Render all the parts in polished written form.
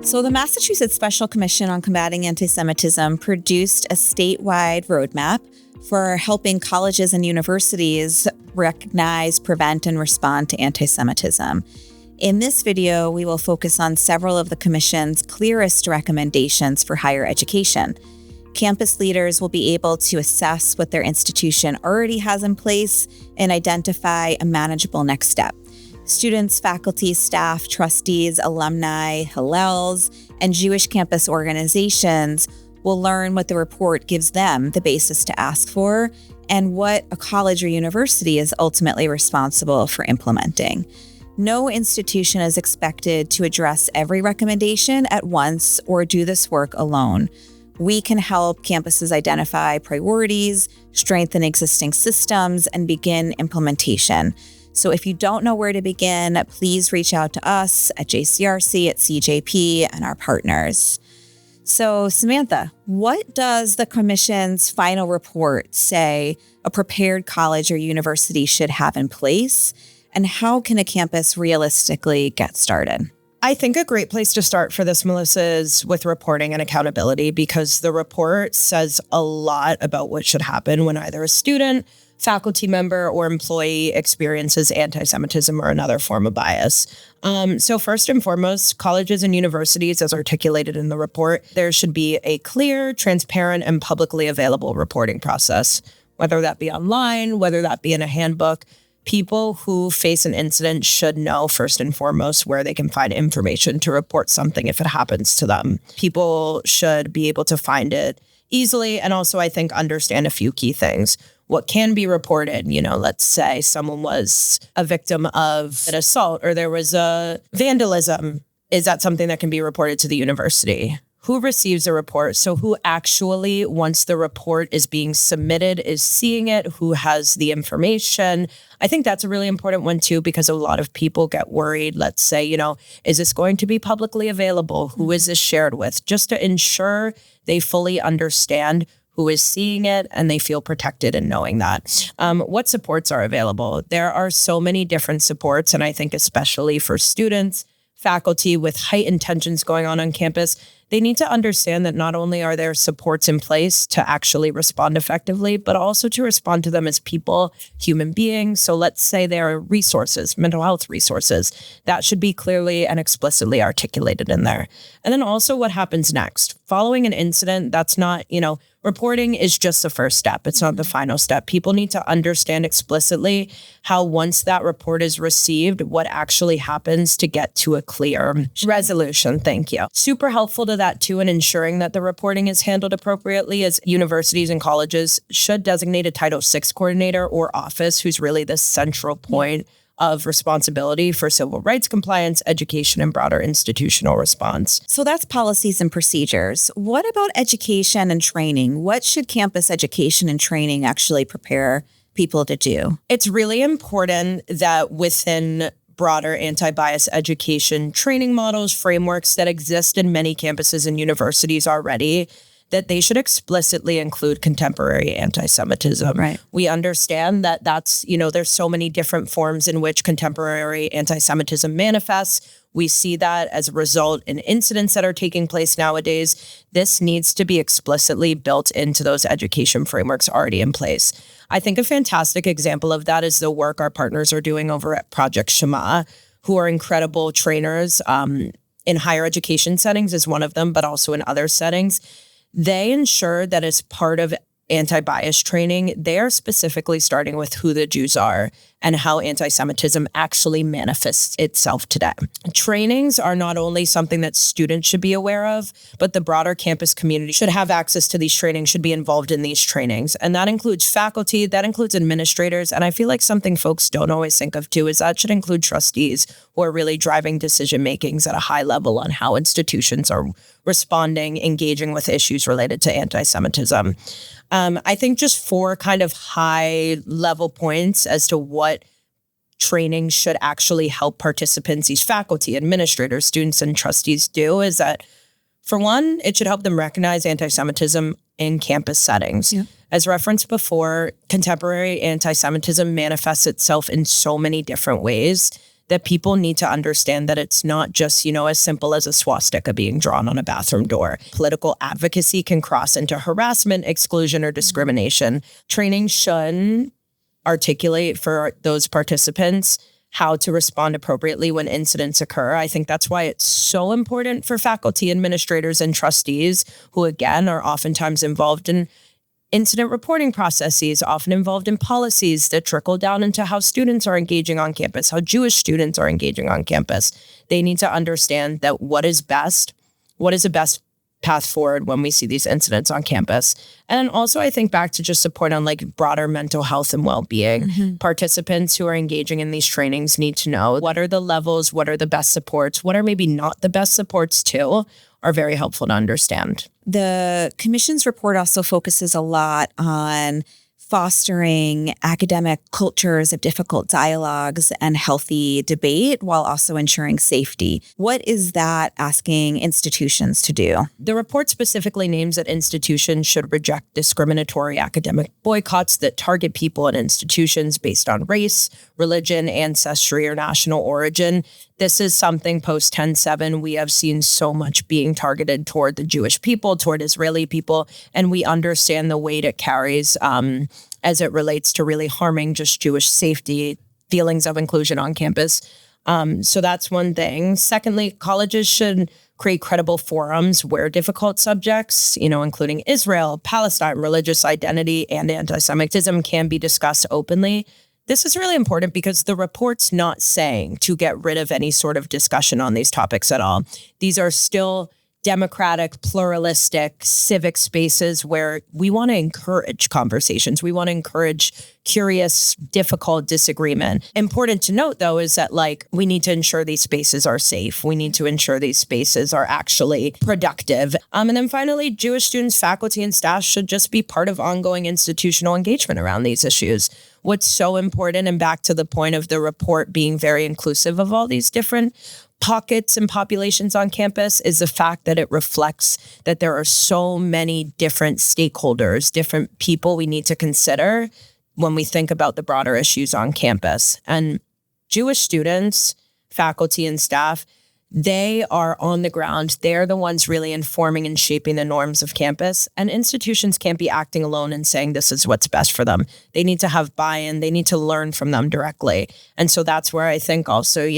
So the Massachusetts Special Commission on Combating Antisemitism produced a statewide roadmap for helping colleges and universities recognize, prevent, and respond to antisemitism. In this video, we will focus on several of the Commission's clearest recommendations for higher education. Campus leaders will be able to assess what their institution already has in place and identify a manageable next step. Students, faculty, staff, trustees, alumni, Hillels, and Jewish campus organizations will learn what the report gives them the basis to ask for and what a college or university is ultimately responsible for implementing. No institution is expected to address every recommendation at once or do this work alone. We can help campuses identify priorities, strengthen existing systems, and begin implementation. So if you don't know where to begin, please reach out to us at JCRC, at CJP, and our partners. So Samantha, what does the Commission's final report say a prepared college or university should have in place? And how can a campus realistically get started? I think a great place to start for this, Melissa, is with reporting and accountability, because the report says a lot about what should happen when either a student, faculty member, or employee experiences anti-Semitism or another form of bias. So first and foremost, colleges and universities, as articulated in the report, there should be a clear, transparent, and publicly available reporting process, whether that be online, whether that be in a handbook. People who face an incident should know first and foremost where they can find information to report something if it happens to them. People should be able to find it easily, and also, I think, understand a few key things. What can be reported? Let's say someone was a victim of an assault or there was a vandalism. Is that something that can be reported to the university? Who receives a report? So who actually, once the report is being submitted, is seeing it? Who has the information? I think that's a really important one too, because a lot of people get worried. Let's say, is this going to be publicly available? Who is this shared with? Just to ensure they fully understand who is seeing it and they feel protected in knowing that. What supports are available? There are so many different supports, and I think especially for students, faculty with heightened tensions going on campus, they need to understand that not only are there supports in place to actually respond effectively, but also to respond to them as people, human beings. So let's say there are resources, mental health resources, that should be clearly and explicitly articulated in there. And then also what happens next. Following an incident, that's not, reporting is just the first step. It's not the final step. People need to understand explicitly how once that report is received, what actually happens to get to a clear resolution. Thank you. Super helpful to that too, in ensuring that the reporting is handled appropriately, as universities and colleges should designate a Title VI coordinator or office who's really the central point of responsibility for civil rights compliance, education, and broader institutional response. So that's policies and procedures. What about education and training? What should campus education and training actually prepare people to do? It's really important that within broader anti-bias education training models, frameworks that exist in many campuses and universities already, that they should explicitly include contemporary anti-Semitism. Right. We understand that that's, there's so many different forms in which contemporary anti-Semitism manifests. We see that as a result in incidents that are taking place nowadays. This needs to be explicitly built into those education frameworks already in place. I think a fantastic example of that is the work our partners are doing over at Project Shema, who are incredible trainers in higher education settings is one of them, but also in other settings. They ensure that as part of anti-bias training, they are specifically starting with who the Jews are and how anti-Semitism actually manifests itself today. Trainings are not only something that students should be aware of, but the broader campus community should have access to these trainings, should be involved in these trainings. And that includes faculty, that includes administrators. And I feel like something folks don't always think of too is that should include trustees who are really driving decision makings at a high level on how institutions are responding, engaging with issues related to anti-Semitism. I think just 4 kind of high level points as to what training should actually help participants, these faculty, administrators, students, and trustees do is that, for one, it should help them recognize anti-Semitism in campus settings. Yeah. As referenced before, contemporary anti-Semitism manifests itself in so many different ways that people need to understand that it's not just, as simple as a swastika being drawn on a bathroom door. Political advocacy can cross into harassment, exclusion, or discrimination. Training should articulate for those participants how to respond appropriately when incidents occur. I think that's why it's so important for faculty, administrators, and trustees who, again, are oftentimes involved in incident reporting processes, often involved in policies that trickle down into how students are engaging on campus, how Jewish students are engaging on campus. They need to understand that what is the best path forward when we see these incidents on campus. And also, I think back to just support on broader mental health and well-being. Mm-hmm. Participants who are engaging in these trainings need to know what are the levels, what are the best supports, what are maybe not the best supports too, are very helpful to understand. The Commission's report also focuses a lot on fostering academic cultures of difficult dialogues and healthy debate while also ensuring safety. What is that asking institutions to do? The report specifically names that institutions should reject discriminatory academic boycotts that target people and institutions based on race, religion, ancestry, or national origin. This is something post 10/7 we have seen so much being targeted toward the Jewish people, toward Israeli people, and we understand the weight it carries as it relates to really harming just Jewish safety, feelings of inclusion on campus. So that's one thing. Secondly, colleges should create credible forums where difficult subjects, including Israel, Palestine, religious identity, and anti-Semitism can be discussed openly. This is really important because the report's not saying to get rid of any sort of discussion on these topics at all. These are still democratic, pluralistic, civic spaces where we want to encourage conversations. We want to encourage curious, difficult disagreement. Important to note, though, is that we need to ensure these spaces are safe. We need to ensure these spaces are actually productive. And then finally, Jewish students, faculty, and staff should just be part of ongoing institutional engagement around these issues. What's so important, and back to the point of the report being very inclusive of all these different pockets and populations on campus, is the fact that it reflects that there are so many different stakeholders, different people we need to consider when we think about the broader issues on campus. And Jewish students, faculty, and staff, they are on the ground. They're the ones really informing and shaping the norms of campus. And institutions can't be acting alone and saying this is what's best for them. They need to have buy-in. They need to learn from them directly. And so that's where I think also,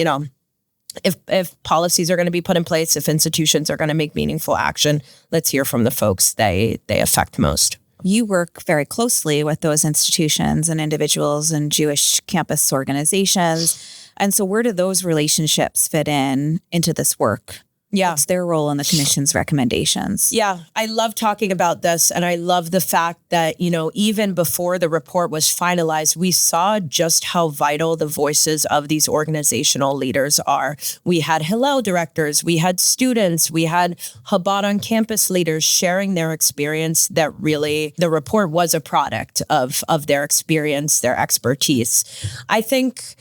if policies are going to be put in place, if institutions are going to make meaningful action, let's hear from the folks they affect most. You work very closely with those institutions and individuals and Jewish campus organizations. And so where do those relationships fit into this work? Yeah. What's their role in the Commission's recommendations? Yeah, I love talking about this. And I love the fact that, even before the report was finalized, we saw just how vital the voices of these organizational leaders are. We had Hillel directors, we had students, we had Chabad on campus leaders sharing their experience, that really the report was a product of their experience, their expertise. I think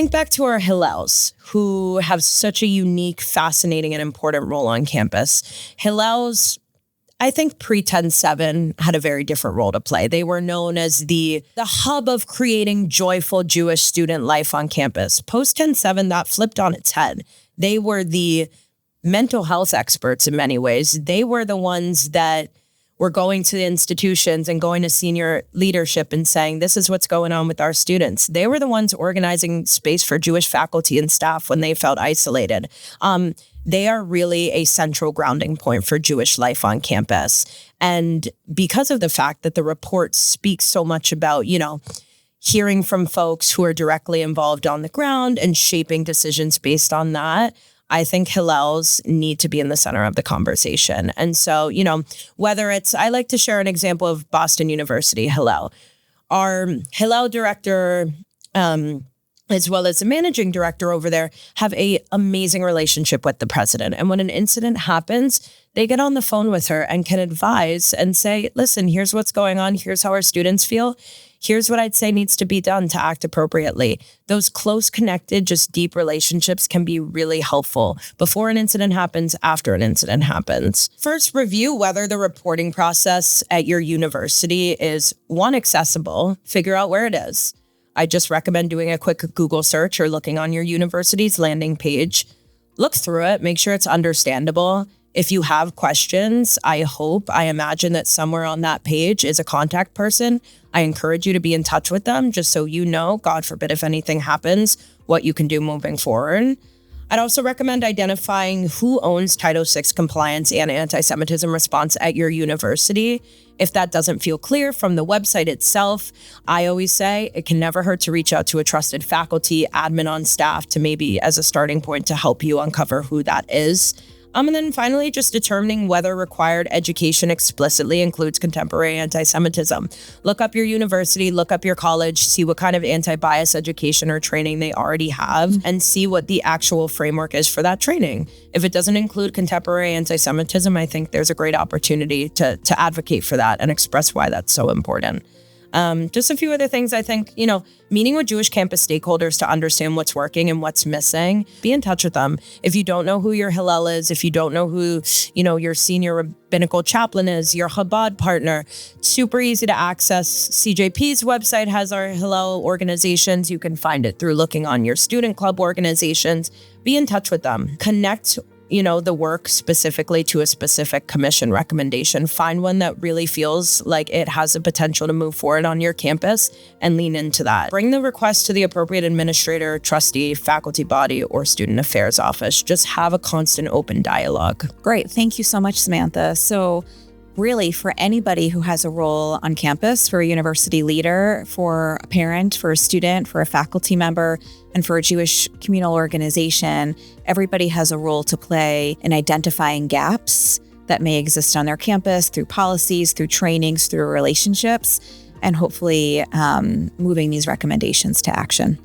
back to our Hillels, who have such a unique, fascinating, and important role on campus. Hillels, I think pre-10/7 had a very different role to play. They were known as the hub of creating joyful Jewish student life on campus. Post-10/7, that flipped on its head. They were the mental health experts in many ways. They were the ones that were going to the institutions and going to senior leadership and saying, this is what's going on with our students. They were the ones organizing space for Jewish faculty and staff when they felt isolated. They are really a central grounding point for Jewish life on campus. And because of the fact that the report speaks so much about, hearing from folks who are directly involved on the ground and shaping decisions based on that, I think Hillels need to be in the center of the conversation. And so, whether it's, I like to share an example of Boston University, Hillel. Our Hillel director, as well as the managing director over there, have an amazing relationship with the president. And when an incident happens, they get on the phone with her and can advise and say, listen, here's what's going on. Here's how our students feel. Here's what I'd say needs to be done to act appropriately. Those close, connected, just deep relationships can be really helpful before an incident happens, after an incident happens. First, review whether the reporting process at your university is, one, accessible, figure out where it is. I just recommend doing a quick Google search or looking on your university's landing page. Look through it, make sure it's understandable. If you have questions, I imagine that somewhere on that page is a contact person. I encourage you to be in touch with them just so you know, God forbid if anything happens, what you can do moving forward. I'd also recommend identifying who owns Title VI compliance and anti-Semitism response at your university. If that doesn't feel clear from the website itself, I always say it can never hurt to reach out to a trusted faculty, admin on staff to maybe as a starting point to help you uncover who that is. And then finally, just determining whether required education explicitly includes contemporary anti-Semitism. Look up your university, look up your college, see what kind of anti-bias education or training they already have, and see what the actual framework is for that training. If it doesn't include contemporary anti-Semitism, I think there's a great opportunity to advocate for that and express why that's so important. Just a few other things I think, meeting with Jewish campus stakeholders to understand what's working and what's missing, be in touch with them. If you don't know who your Hillel is, if you don't know who, your senior rabbinical chaplain is, your Chabad partner, super easy to access. CJP's website has our Hillel organizations. You can find it through looking on your student club organizations. Be in touch with them. Connect the work specifically to a specific commission recommendation. Find one that really feels like it has the potential to move forward on your campus and lean into that. Bring the request to the appropriate administrator, trustee, faculty body, or student affairs office. Just have a constant open dialogue. Great. Thank you so much, Samantha. So really, for anybody who has a role on campus, for a university leader, for a parent, for a student, for a faculty member, and for a Jewish communal organization, everybody has a role to play in identifying gaps that may exist on their campus through policies, through trainings, through relationships, and hopefully moving these recommendations to action.